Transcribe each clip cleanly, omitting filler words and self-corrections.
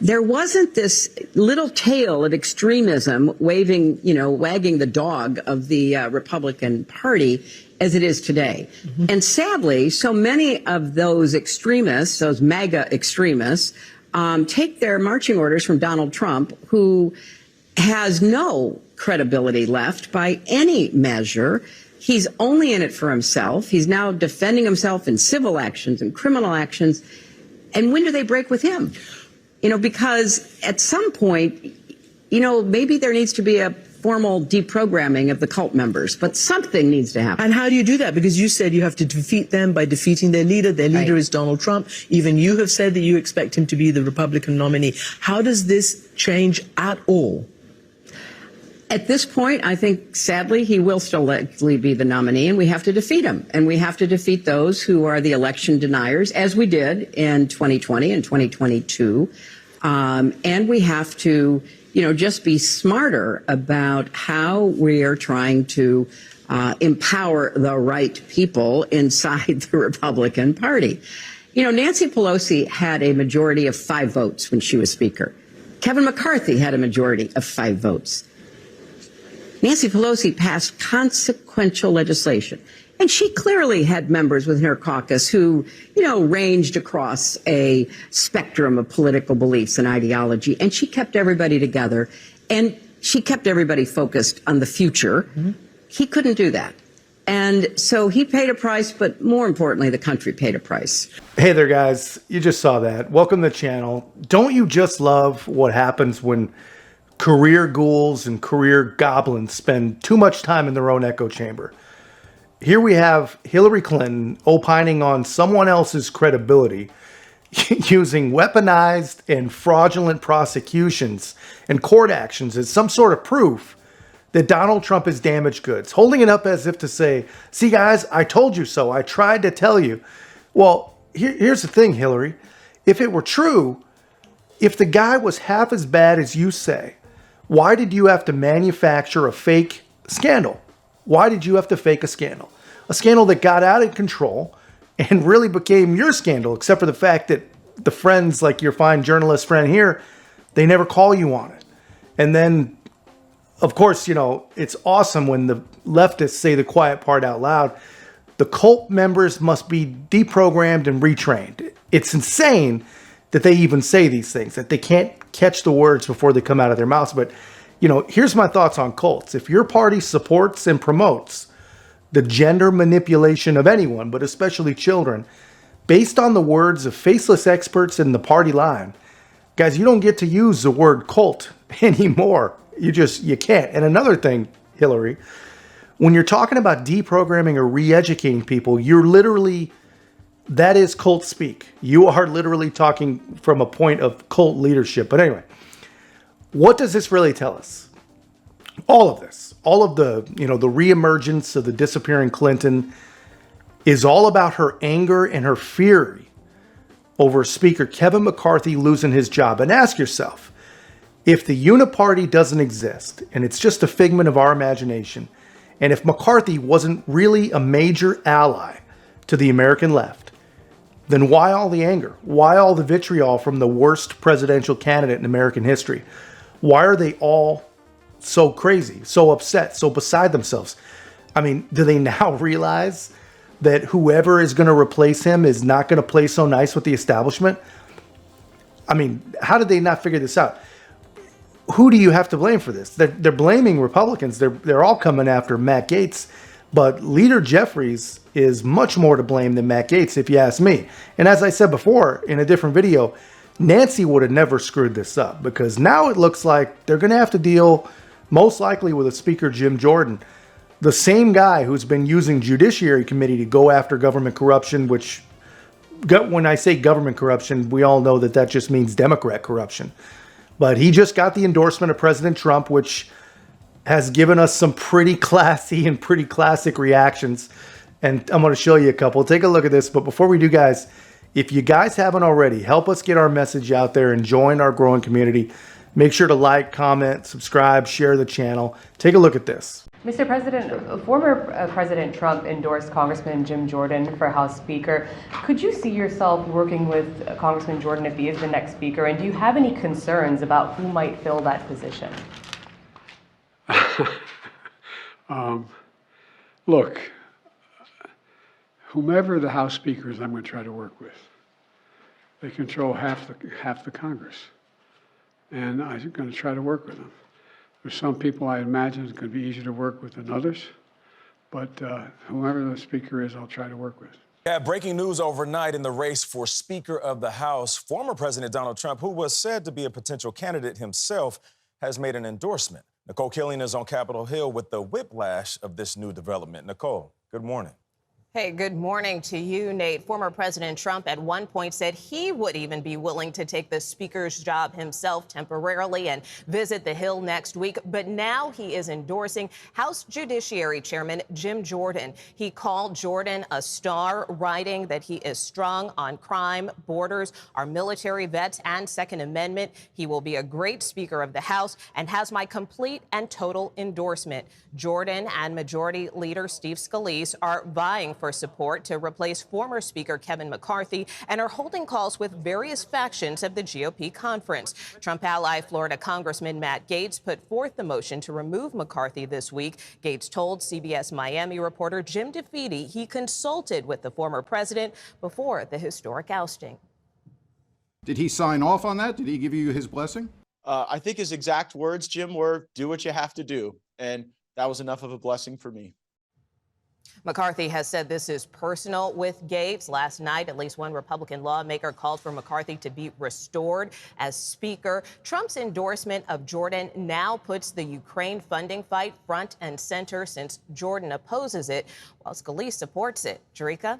there wasn't this little tail of extremism wagging the dog of the Republican Party as it is today. Mm-hmm. And sadly, so many of those extremists, those MAGA extremists, take their marching orders from Donald Trump, who has no credibility left by any measure. He's only in it for himself. He's now defending himself in civil actions and criminal actions. And when do they break with him? Because at some point, maybe there needs to be a formal deprogramming of the cult members, but something needs to happen. And how do you do that? Because you said you have to defeat them by defeating their leader. Their leader is Donald Trump. Even you have said that you expect him to be the Republican nominee. How does this change at all? At this point, I think, sadly, he will still likely be the nominee, and we have to defeat him. And we have to defeat those who are the election deniers, as we did in 2020 and 2022. And we have to, just be smarter about how we are trying to empower the right people inside the Republican Party. Nancy Pelosi had a majority of 5 votes when she was Speaker. Kevin McCarthy had a majority of 5 votes. Nancy Pelosi passed consequential legislation, and she clearly had members within her caucus who, ranged across a spectrum of political beliefs and ideology, and she kept everybody together, and she kept everybody focused on the future. Mm-hmm. He couldn't do that. And so he paid a price, but more importantly, the country paid a price. Hey there, guys. You just saw that. Welcome to the channel. Don't you just love what happens when career ghouls and career goblins spend too much time in their own echo chamber? Here we have Hillary Clinton opining on someone else's credibility using weaponized and fraudulent prosecutions and court actions as some sort of proof that Donald Trump is damaged goods, holding it up as if to say, see guys, I told you so. I tried to tell you. Well, here's the thing, Hillary. If it were true, if the guy was half as bad as you say, why did you have to manufacture a fake scandal? Why did you have to fake a scandal? A scandal that got out of control and really became your scandal, except for the fact that the friends, like your fine journalist friend here, they never call you on it. And then, of course, it's awesome when the leftists say the quiet part out loud. The cult members must be deprogrammed and retrained. It's insane that they even say these things, that they can't catch the words before they come out of their mouths. But, here's my thoughts on cults. If your party supports and promotes the gender manipulation of anyone, but especially children, based on the words of faceless experts in the party line, guys, you don't get to use the word cult anymore. You can't. And another thing, Hillary, when you're talking about deprogramming or re-educating people, that is cult speak. You are literally talking from a point of cult leadership. But anyway, what does this really tell us? All of this, all of the reemergence of the disappearing Clinton is all about her anger and her fury over Speaker Kevin McCarthy losing his job. And ask yourself, if the UNI-PARTY doesn't exist and it's just a figment of our imagination, and if McCarthy wasn't really a major ally to the American left, then why all the anger? Why all the vitriol from the worst presidential candidate in American history? Why are they all so crazy, so upset, so beside themselves? I mean, do they now realize that whoever is going to replace him is not going to play so nice with the establishment? I mean, how did they not figure this out? Who do you have to blame for this? They're blaming Republicans. They're all coming after Matt Gaetz. But Leader Jeffries is much more to blame than Matt Gaetz, if you ask me. And as I said before in a different video, Nancy would have never screwed this up, because now it looks like they're going to have to deal most likely with a Speaker Jim Jordan, the same guy who's been using Judiciary Committee to go after government corruption, which, when I say government corruption, we all know that just means Democrat corruption. But he just got the endorsement of President Trump, which has given us some pretty classy and pretty classic reactions. And I'm going to show you a couple. Take a look at this. But before we do, guys, if you guys haven't already, help us get our message out there and join our growing community. Make sure to like, comment, subscribe, share the channel. Take a look at this. Mr. President, former President Trump endorsed Congressman Jim Jordan for House Speaker. Could you see yourself working with Congressman Jordan if he is the next Speaker? And do you have any concerns about who might fill that position? Look, whomever the House Speaker is, I'm going to try to work with. They control half the Congress, and I'm going to try to work with them. There's some people I imagine it's going to be easier to work with than others, but whoever the Speaker is, I'll try to work with. Yeah, breaking news overnight in the race for Speaker of the House. Former President Donald Trump, who was said to be a potential candidate himself, has made an endorsement. Nicole Killian is on Capitol Hill with the whiplash of this new development. Nicole, good morning. Hey, good morning to you, Nate. Former President Trump at one point said he would even be willing to take the Speaker's job himself temporarily and visit the Hill next week. But now he is endorsing House Judiciary Chairman Jim Jordan. He called Jordan a star, writing that he is strong on crime, borders, our military vets, and Second Amendment. He will be a great Speaker of the House and has my complete and total endorsement. Jordan and Majority Leader Steve Scalise are vying for support to replace former Speaker Kevin McCarthy and are holding calls with various factions of the GOP conference. Trump ally Florida Congressman Matt Gaetz put forth the motion to remove McCarthy this week. Gaetz told CBS Miami reporter Jim DeFede he consulted with the former president before the historic ousting. Did he sign off on that? Did he give you his blessing? I think his exact words, Jim, were do what you have to do. And that was enough of a blessing for me. McCarthy has said this is personal with Gaetz. Last night, at least one Republican lawmaker called for McCarthy to be restored as Speaker. Trump's endorsement of Jordan now puts the Ukraine funding fight front and center since Jordan opposes it, while Scalise supports it. Jerika?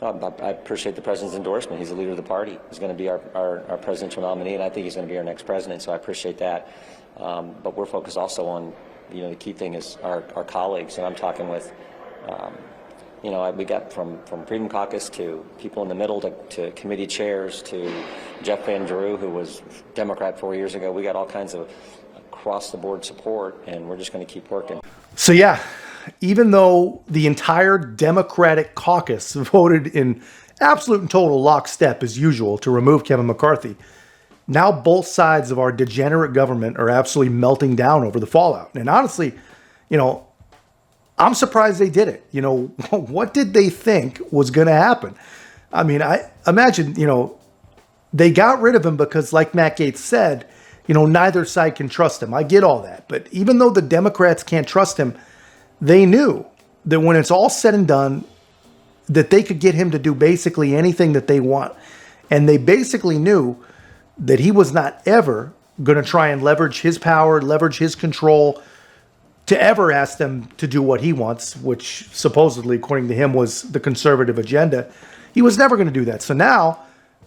I appreciate the president's endorsement. He's the leader of the party. He's going to be our presidential nominee, and I think he's going to be our next president, so I appreciate that. But we're focused also on, the key thing is our colleagues, and I'm talking with we got from Freedom Caucus to people in the middle to committee chairs to Jeff Van Drew, who was Democrat 4 years ago. We got all kinds of across-the-board support, and we're just going to keep working. So, yeah, even though the entire Democratic caucus voted in absolute and total lockstep, as usual, to remove Kevin McCarthy, now both sides of our degenerate government are absolutely melting down over the fallout. And honestly, I'm surprised they did it. What did they think was going to happen? I mean, I imagine, they got rid of him because, like Matt Gaetz said, neither side can trust him. I get all that. But even though the Democrats can't trust him, they knew that when it's all said and done, that they could get him to do basically anything that they want. And they basically knew that he was not ever going to try and leverage his power, leverage his control, to ever ask them to do what he wants, which supposedly, according to him, was the conservative agenda. He was never going to do that. So now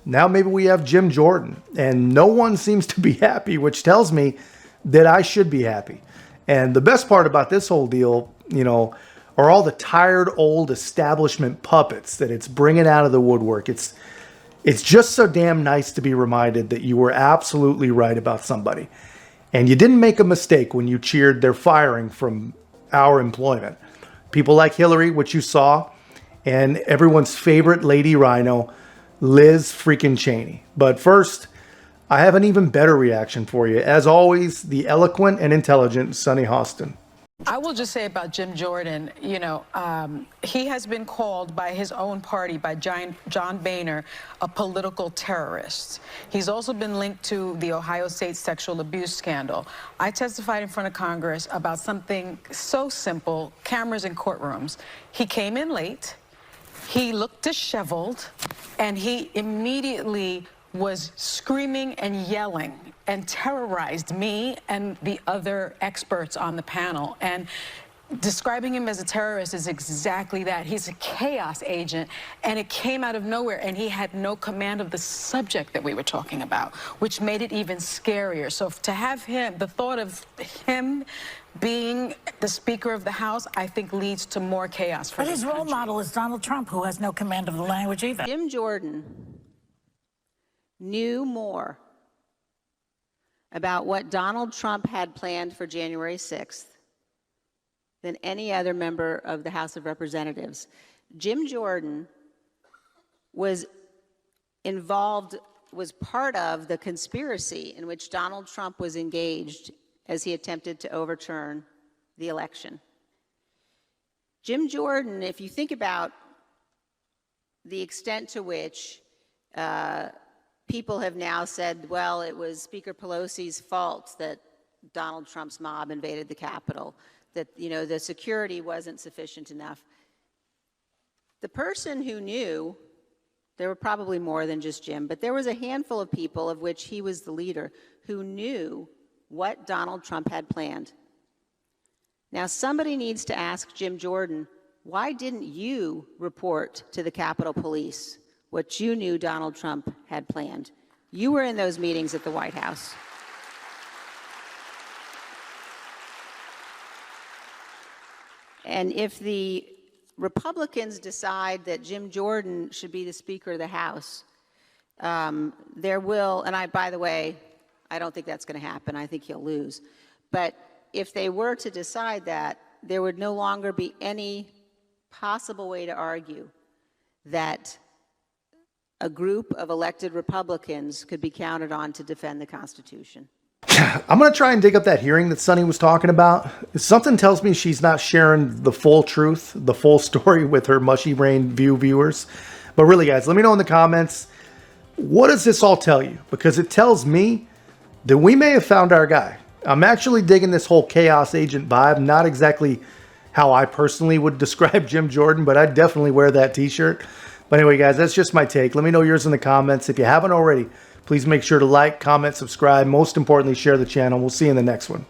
maybe we have Jim Jordan, and no one seems to be happy, which tells me that I should be happy. And the best part about this whole deal, are all the tired old establishment puppets that it's bringing out of the woodwork. It's just so damn nice to be reminded that you were absolutely right about somebody. And you didn't make a mistake when you cheered their firing from our employment. People like Hillary, which you saw, and everyone's favorite lady rhino, Liz freaking Cheney. But first, I have an even better reaction for you. As always, the eloquent and intelligent Sunny Hostin. I will just say about Jim Jordan, he has been called by his own party, by John Boehner, a political terrorist. He's also been linked to the Ohio State sexual abuse scandal. I testified in front of Congress about something so simple, cameras in courtrooms. He came in late, he looked disheveled, and he immediately was screaming and yelling and terrorized me and the other experts on the panel. And describing him as a terrorist is exactly that. He's a chaos agent, and it came out of nowhere, and he had no command of the subject that we were talking about, which made it even scarier. So to have him, the thought of him being the Speaker of the House, I think leads to more chaos for But his role country. model is Donald Trump, who has no command of the language either. Jim Jordan knew more about what Donald Trump had planned for January 6th than any other member of the House of Representatives. Jim Jordan was part of the conspiracy in which Donald Trump was engaged as he attempted to overturn the election. Jim Jordan, if you think about the extent to which people have now said, well, it was Speaker Pelosi's fault that Donald Trump's mob invaded the Capitol, that, you know, the security wasn't sufficient enough. The person who knew, there were probably more than just Jim, but there was a handful of people, of which he was the leader, who knew what Donald Trump had planned. Now, somebody needs to ask Jim Jordan, why didn't you report to the Capitol Police what you knew Donald Trump had planned? You were in those meetings at the White House. And if the Republicans decide that Jim Jordan should be the Speaker of the House, there will, and by the way, I don't think that's going to happen. I think he'll lose. But if they were to decide that, there would no longer be any possible way to argue that a group of elected Republicans could be counted on to defend the Constitution. I'm going to try and dig up that hearing that Sonny was talking about. Something tells me she's not sharing the full truth, the full story with her mushy brain viewers. But really, guys, let me know in the comments, what does this all tell you? Because it tells me that we may have found our guy. I'm actually digging this whole chaos agent vibe. Not exactly how I personally would describe Jim Jordan, but I'd definitely wear that t-shirt. But anyway, guys, that's just my take. Let me know yours in the comments. If you haven't already, please make sure to like, comment, subscribe. Most importantly, share the channel. We'll see you in the next one.